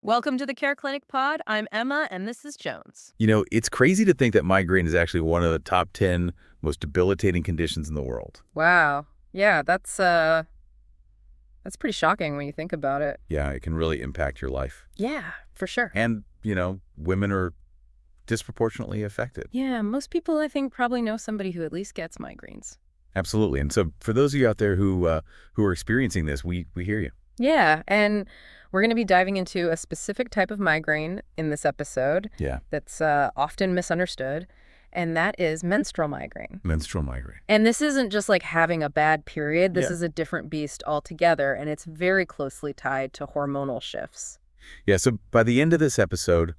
Welcome to the CareClinic Pod. I'm Emma, and this is Jones. It's crazy to think that migraine is actually one of the top 10 most debilitating conditions in the world. Wow. Yeah, that's pretty shocking when you think about it. Yeah, it can really impact your life. Yeah, for sure. And, women are disproportionately affected. Yeah, most people, I think, probably know somebody who at least gets migraines. Absolutely. And so for those of you out there who are experiencing this, we hear you. Yeah, and we're going to be diving into a specific type of migraine in this episode. Yeah. That's often misunderstood, and that is menstrual migraine. Menstrual migraine. And this isn't just like having a bad period. This Yeah. is a different beast altogether, and it's very closely tied to hormonal shifts. Yeah, so by the end of this episode,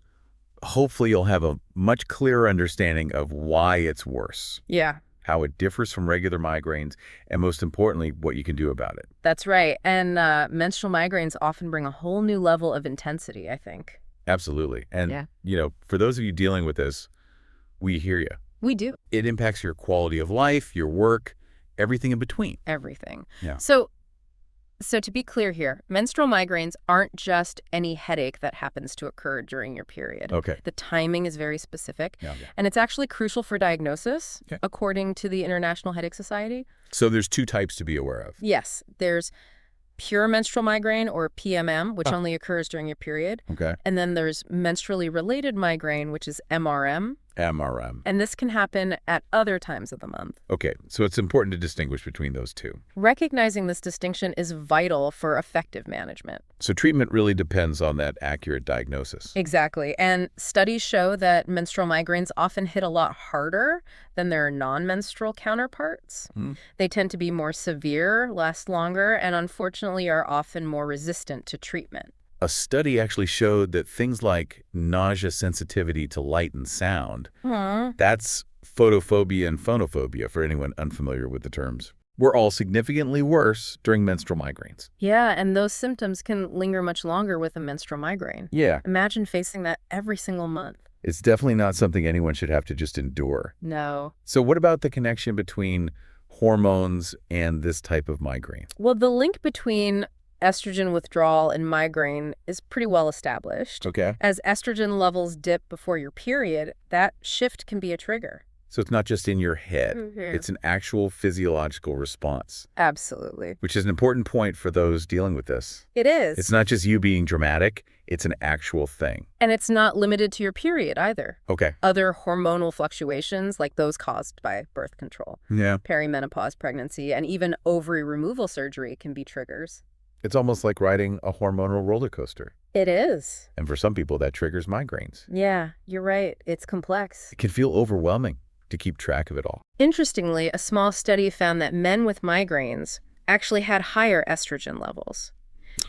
hopefully you'll have a much clearer understanding of why it's worse, Yeah. how it differs from regular migraines, and most importantly, what you can do about it. That's right. And menstrual migraines often bring a whole new level of intensity, I think. Absolutely. And, Yeah. for those of you dealing with this, we hear you. We do. It impacts your quality of life, your work, everything in between. Everything. Yeah. So to be clear here, menstrual migraines aren't just any headache that happens to occur during your period. Okay. The timing is very specific, Yeah. and it's actually crucial for diagnosis, Okay. according to the International Headache Society. So there's two types to be aware of. Yes, there's pure menstrual migraine, or PMM, which only occurs during your period. Okay. And then there's menstrually related migraine, which is MRM. MRM. And this can happen at other times of the month. Okay. So it's important to distinguish between those two. Recognizing this distinction is vital for effective management. So treatment really depends on that accurate diagnosis. Exactly. And studies show that menstrual migraines often hit a lot harder than their non-menstrual counterparts. They tend to be more severe, last longer, and unfortunately are often more resistant to treatment. A study actually showed that things like nausea sensitivity to light and sound, that's photophobia and phonophobia for anyone unfamiliar with the terms, were all significantly worse during menstrual migraines. Yeah, and those symptoms can linger much longer with a menstrual migraine. Yeah. Imagine facing that every single month. It's definitely not something anyone should have to just endure. No. So what about the connection between hormones and this type of migraine? Well, the link between estrogen withdrawal and migraine is pretty well established. Okay. As estrogen levels dip before your period, that shift can be a trigger. So it's not just in your head. It's an actual physiological response, Absolutely. which is an important point for those dealing with this. It is. It's not just you being dramatic. It's an actual thing. And it's not limited to your period either. Okay. Other hormonal fluctuations, like those caused by birth control, Yeah. perimenopause, pregnancy, and even ovary removal surgery can be triggers. It's almost like riding a hormonal roller coaster. It is. And for some people, that triggers migraines. Yeah, you're right. It's complex. It can feel overwhelming to keep track of it all. Interestingly, a small study found that men with migraines actually had higher estrogen levels.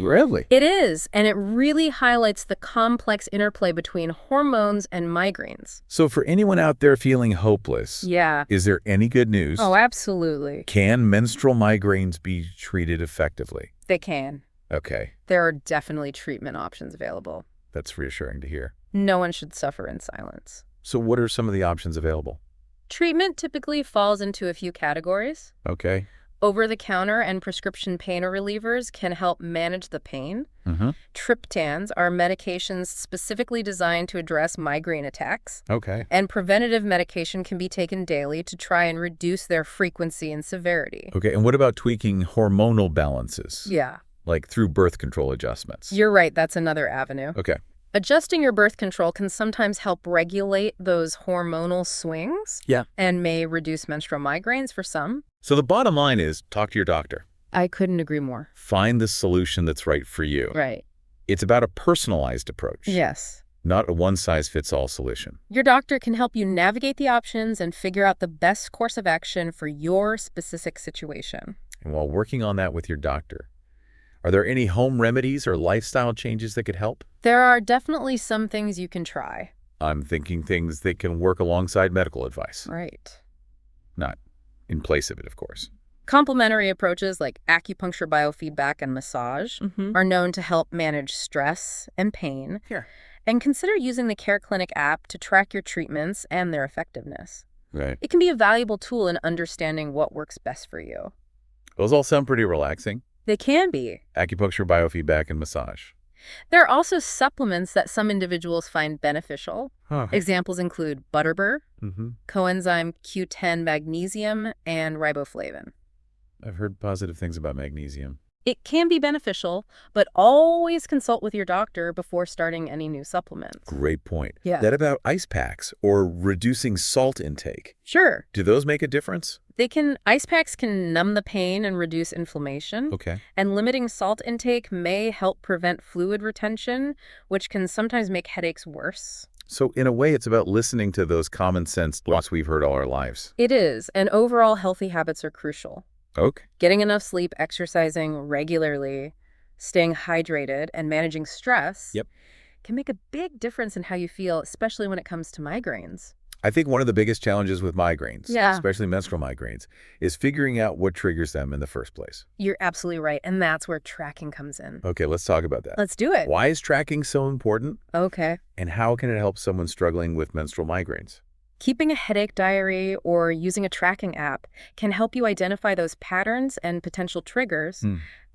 Really? It is, and it really highlights the complex interplay between hormones and migraines. So for anyone out there feeling hopeless, Yeah. is there any good news? Oh, absolutely. Can menstrual migraines be treated effectively? They can. Okay. There are definitely treatment options available. That's reassuring to hear. No one should suffer in silence. So what are some of the options available? Treatment typically falls into a few categories. Okay. Over-the-counter and prescription pain relievers can help manage the pain. Mm-hmm. Triptans are medications specifically designed to address migraine attacks. Okay. And preventative medication can be taken daily to try and reduce their frequency and severity. Okay. And what about tweaking hormonal balances? Yeah, Like through birth control adjustments? you're right. That's another avenue. Okay. Adjusting your birth control can sometimes help regulate those hormonal swings. Yeah. And may reduce menstrual migraines for some. So the bottom line is talk to your doctor. I couldn't agree more. Find the solution that's right for you. Right. It's about a personalized approach, Yes. not a one-size-fits-all solution. Your doctor can help you navigate the options and figure out the best course of action for your specific situation. And while working on that with your doctor, are there any home remedies or lifestyle changes that could help? There are definitely some things you can try. I'm thinking things that can work alongside medical advice, Right. not in place of it, of course. Complementary approaches like acupuncture biofeedback and massage are known to help manage stress and pain. Here. And consider using the CareClinic app to track your treatments and their effectiveness. Right. It can be a valuable tool in understanding what works best for you. Those all sound pretty relaxing. They can be. Acupuncture, biofeedback, and massage. There are also supplements that some individuals find beneficial. Huh. Examples include butterbur, Mm-hmm. coenzyme Q10 magnesium, and riboflavin. I've heard positive things about magnesium. It can be beneficial, but always consult with your doctor before starting any new supplements. Great point. Yeah. That about ice packs or reducing salt intake. Sure. Do those make a difference? Ice packs can numb the pain and reduce inflammation. Okay. And limiting salt intake may help prevent fluid retention, which can sometimes make headaches worse. So in a way, it's about listening to those common sense thoughts we've heard all our lives. It is, and overall healthy habits are crucial. Okay. Getting enough sleep, exercising regularly, staying hydrated, and managing stress Yep. can make a big difference in how you feel, especially when it comes to migraines. I think one of the biggest challenges with migraines, Yeah. especially menstrual migraines, is figuring out what triggers them in the first place. You're absolutely right, and that's where tracking comes in. Okay, let's talk about that. Let's do it. Why is tracking so important, Okay. and how can it help someone struggling with menstrual migraines? Keeping a headache diary or using a tracking app can help you identify those patterns and potential triggers.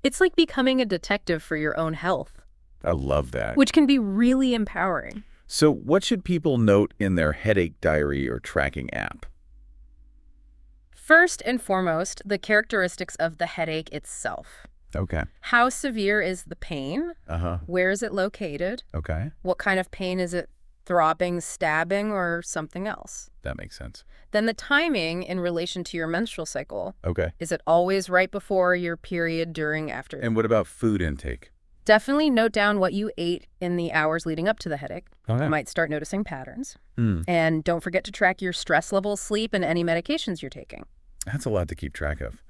It's like becoming a detective for your own health, I love that. which can be really empowering. So what should people note in their headache diary or tracking app? First and foremost, the characteristics of the headache itself. Okay. How severe is the pain? Uh-huh. Where is it located? Okay. What kind of pain is it? Throbbing, stabbing, or something else? That makes sense. Then the timing in relation to your menstrual cycle. Okay. Is it always right before your period, during, after? And what about food intake? Definitely note down what you ate in the hours leading up to the headache. Okay. You might start noticing patterns. And don't forget to track your stress level, sleep, and any medications you're taking. That's a lot to keep track of.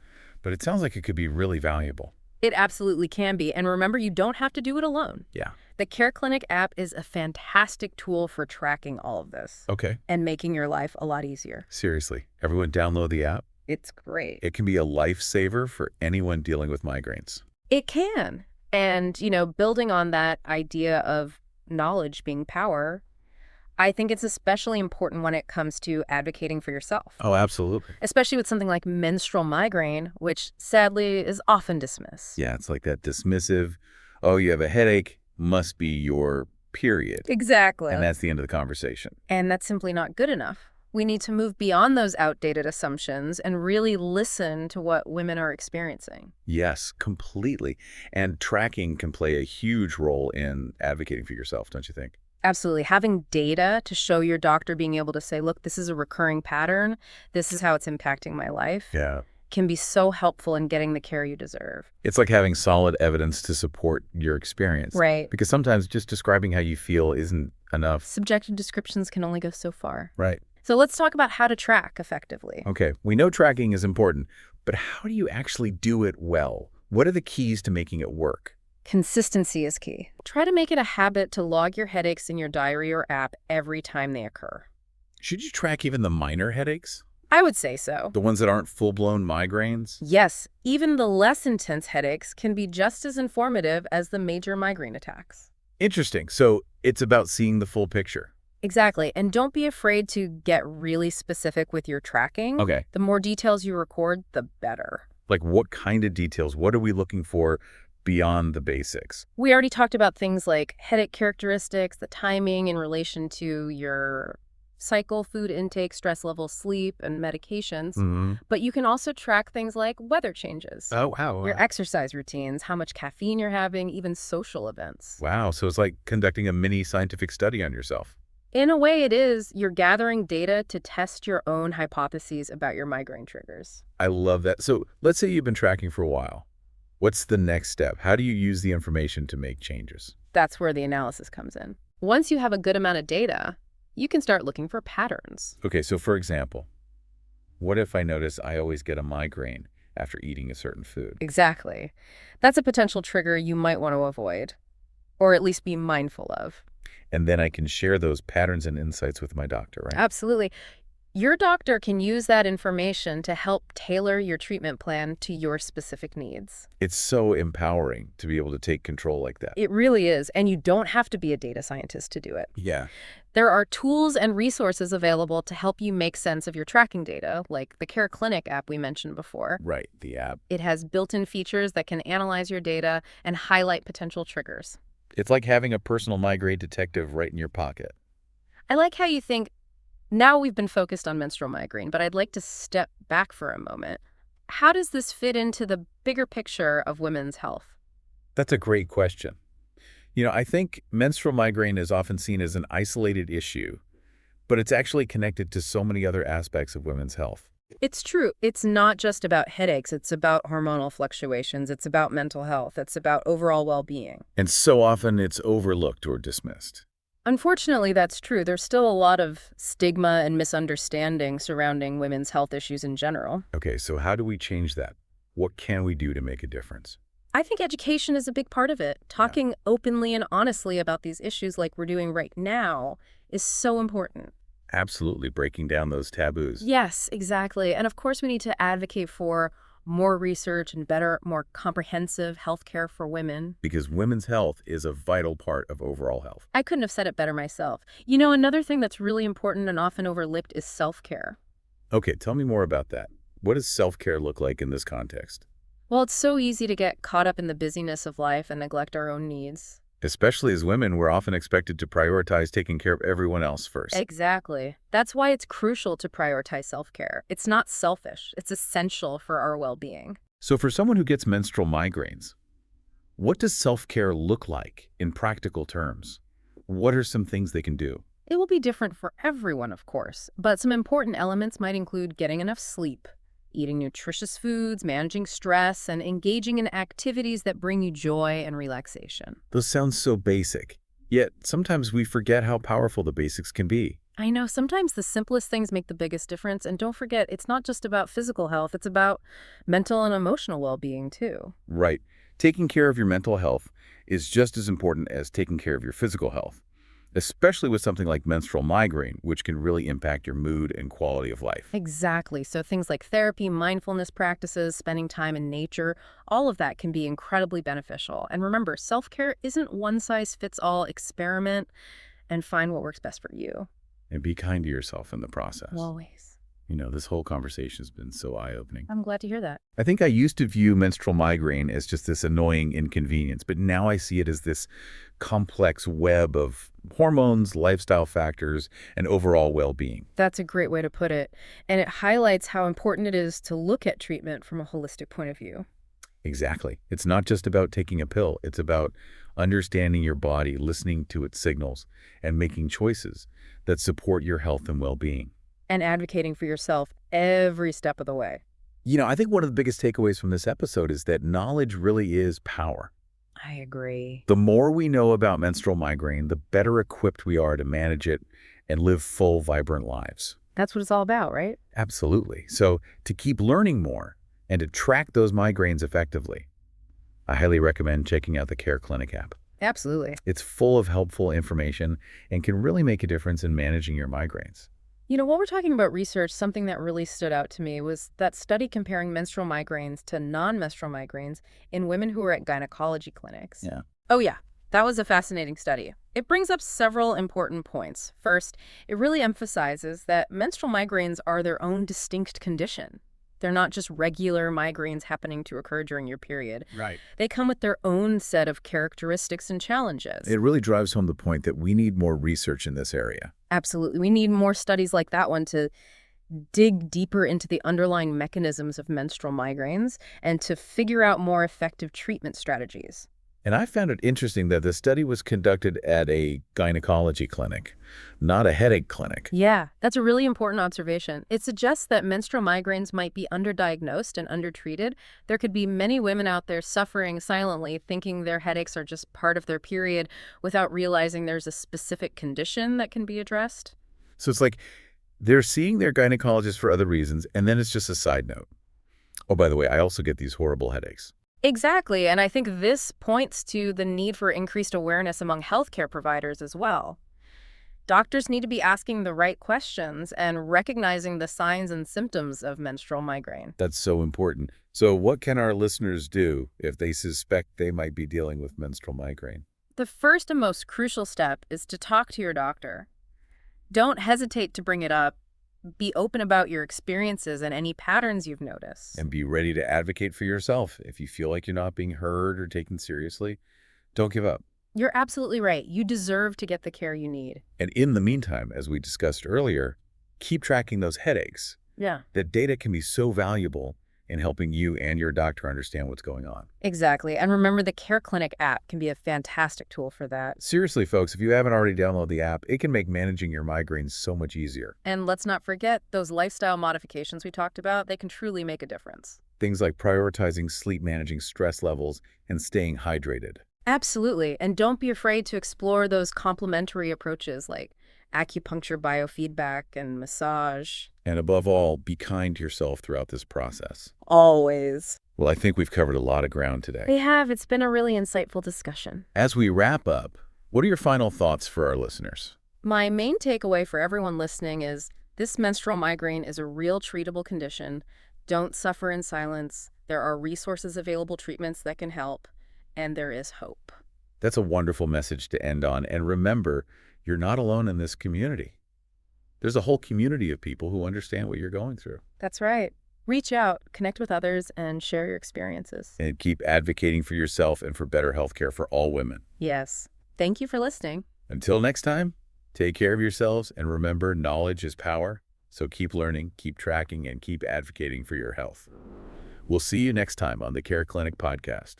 But it sounds like it could be really valuable. It absolutely can be. And remember, you don't have to do it alone. Yeah. The CareClinic app is a fantastic tool for tracking all of this Okay. and making your life a lot easier. Seriously, everyone download the app. It's great. It can be a lifesaver for anyone dealing with migraines. It can. And, building on that idea of knowledge being power, I think it's especially important when it comes to advocating for yourself, Oh, absolutely. especially with something like menstrual migraine, which sadly is often dismissed. Yeah, it's like that dismissive, oh, you have a headache, must be your period. Exactly. And that's the end of the conversation. And that's simply not good enough. We need to move beyond those outdated assumptions and really listen to what women are experiencing. Yes, completely. And tracking can play a huge role in advocating for yourself, don't you think? Absolutely. Having data to show your doctor, being able to say, look, this is a recurring pattern. This is how it's impacting my life. Yeah. Can be so helpful in getting the care you deserve. It's like having solid evidence to support your experience. Right. Because sometimes just describing how you feel isn't enough. Subjective descriptions can only go so far. Right. So let's talk about how to track effectively. Okay, we know tracking is important, but how do you actually do it well? What are the keys to making it work? Consistency is key. Try to make it a habit to log your headaches in your diary or app every time they occur. Should you track even the minor headaches? I would say so. The ones that aren't full-blown migraines? Yes, even the less intense headaches can be just as informative as the major migraine attacks. Interesting. So it's about seeing the full picture. Exactly. And don't be afraid to get really specific with your tracking. Okay. The more details you record, the better. Like what kind of details? What are we looking for beyond the basics? We already talked about things like headache characteristics, the timing in relation to your cycle, food intake, stress level, sleep, and medications. Mm-hmm. But you can also track things like weather changes, Oh, wow. your exercise routines, how much caffeine you're having, even social events. Wow. So it's like conducting a mini scientific study on yourself. In a way, it is. You're gathering data to test your own hypotheses about your migraine triggers. I love that. So let's say you've been tracking for a while. What's the next step? How do you use the information to make changes? That's where the analysis comes in. Once you have a good amount of data, you can start looking for patterns. Okay, so for example, what if I notice I always get a migraine after eating a certain food? Exactly. That's a potential trigger you might want to avoid, or at least be mindful of. And then I can share those patterns and insights with my doctor, right? Absolutely. Your doctor can use that information to help tailor your treatment plan to your specific needs. It's so empowering to be able to take control like that. It really is, and you don't have to be a data scientist to do it. Yeah. There are tools and resources available to help you make sense of your tracking data, like the CareClinic app we mentioned before. Right, the app. It has built-in features that can analyze your data and highlight potential triggers. It's like having a personal migraine detective right in your pocket. I like how you think now we've been focused on menstrual migraine, but I'd like to step back for a moment. How does this fit into the bigger picture of women's health? That's a great question. I think menstrual migraine is often seen as an isolated issue, but it's actually connected to so many other aspects of women's health. It's true. It's not just about headaches. It's about hormonal fluctuations. It's about mental health. It's about overall well-being. And so often it's overlooked or dismissed. Unfortunately, that's true. There's still a lot of stigma and misunderstanding surrounding women's health issues in general. Okay, so how do we change that? What can we do to make a difference? I think education is a big part of it. Talking openly and honestly about these issues like we're doing right now is so important. Absolutely, breaking down those taboos. Yes, exactly. And of course, we need to advocate for more research and better, more comprehensive health care for women. Because women's health is a vital part of overall health. I couldn't have said it better myself. Another thing that's really important and often overlooked is self-care. Okay, tell me more about that. What does self-care look like in this context? Well, it's so easy to get caught up in the busyness of life and neglect our own needs. Especially as women, we're often expected to prioritize taking care of everyone else first. Exactly. That's why it's crucial to prioritize self-care. It's not selfish. It's essential for our well-being. So for someone who gets menstrual migraines, what does self-care look like in practical terms? What are some things they can do? It will be different for everyone, of course, but some important elements might include getting enough sleep, eating nutritious foods, managing stress, and engaging in activities that bring you joy and relaxation. Those sound so basic, yet sometimes we forget how powerful the basics can be. I know sometimes the simplest things make the biggest difference, and don't forget, it's not just about physical health, it's about mental and emotional well-being too. Right. Taking care of your mental health is just as important as taking care of your physical health, especially with something like menstrual migraine, which can really impact your mood and quality of life. Exactly. So things like therapy, mindfulness practices, spending time in nature, all of that can be incredibly beneficial. And remember, self-care isn't one-size-fits-all. Experiment and find what works best for you. And be kind to yourself in the process. Always. This whole conversation has been so eye-opening. I'm glad to hear that. I think I used to view menstrual migraine as just this annoying inconvenience, but now I see it as this complex web of hormones, lifestyle factors, and overall well-being. That's a great way to put it. And it highlights how important it is to look at treatment from a holistic point of view. Exactly. It's not just about taking a pill. It's about understanding your body, listening to its signals, and making choices that support your health and well-being. And advocating for yourself every step of the way. I think one of the biggest takeaways from this episode is that knowledge really is power. I agree. The more we know about menstrual migraine, the better equipped we are to manage it and live full, vibrant lives. That's what it's all about, right? Absolutely. So to keep learning more and to track those migraines effectively, I highly recommend checking out the CareClinic app. Absolutely. It's full of helpful information and can really make a difference in managing your migraines. While we're talking about research, something that really stood out to me was that study comparing menstrual migraines to non-menstrual migraines in women who were at gynecology clinics. Yeah. Oh yeah, that was a fascinating study. It brings up several important points. First, it really emphasizes that menstrual migraines are their own distinct condition. They're not just regular migraines happening to occur during your period. Right. They come with their own set of characteristics and challenges. It really drives home the point that we need more research in this area. Absolutely. We need more studies like that one to dig deeper into the underlying mechanisms of menstrual migraines and to figure out more effective treatment strategies. And I found it interesting that the study was conducted at a gynecology clinic, not a headache clinic. Yeah, that's a really important observation. It suggests that menstrual migraines might be underdiagnosed and undertreated. There could be many women out there suffering silently, thinking their headaches are just part of their period without realizing there's a specific condition that can be addressed. So it's like they're seeing their gynecologist for other reasons, and then it's just a side note. Oh, by the way, I also get these horrible headaches. Exactly, and I think this points to the need for increased awareness among healthcare providers as well. Doctors need to be asking the right questions and recognizing the signs and symptoms of menstrual migraine. That's so important. So what can our listeners do if they suspect they might be dealing with menstrual migraine? The first and most crucial step is to talk to your doctor. Don't hesitate to bring it up. Be open about your experiences and any patterns you've noticed. And be ready to advocate for yourself. If you feel like you're not being heard or taken seriously, don't give up. You're absolutely right. You deserve to get the care you need. And in the meantime, as we discussed earlier, keep tracking those headaches. Yeah. That data can be so valuable in helping you and your doctor understand what's going on. Exactly. And remember, the CareClinic app can be a fantastic tool for that. Seriously, folks, if you haven't already downloaded the app, it can make managing your migraines so much easier. And let's not forget those lifestyle modifications we talked about. They can truly make a difference. Things like prioritizing sleep, managing stress levels, and staying hydrated. Absolutely. And don't be afraid to explore those complementary approaches like acupuncture biofeedback and massage. And above all, be kind to yourself throughout this process. Always. Well, I think we've covered a lot of ground today. We have. It's been a really insightful discussion. As we wrap up, what are your final thoughts for our listeners? My main takeaway for everyone listening is this menstrual migraine is a real treatable condition. Don't suffer in silence. There are resources available, treatments that can help, and there is hope. That's a wonderful message to end on. And remember, you're not alone in this community. There's a whole community of people who understand what you're going through. That's right. Reach out, connect with others, and share your experiences. And keep advocating for yourself and for better health care for all women. Yes. Thank you for listening. Until next time, take care of yourselves and remember, knowledge is power. So keep learning, keep tracking, and keep advocating for your health. We'll see you next time on the CareClinic Podcast.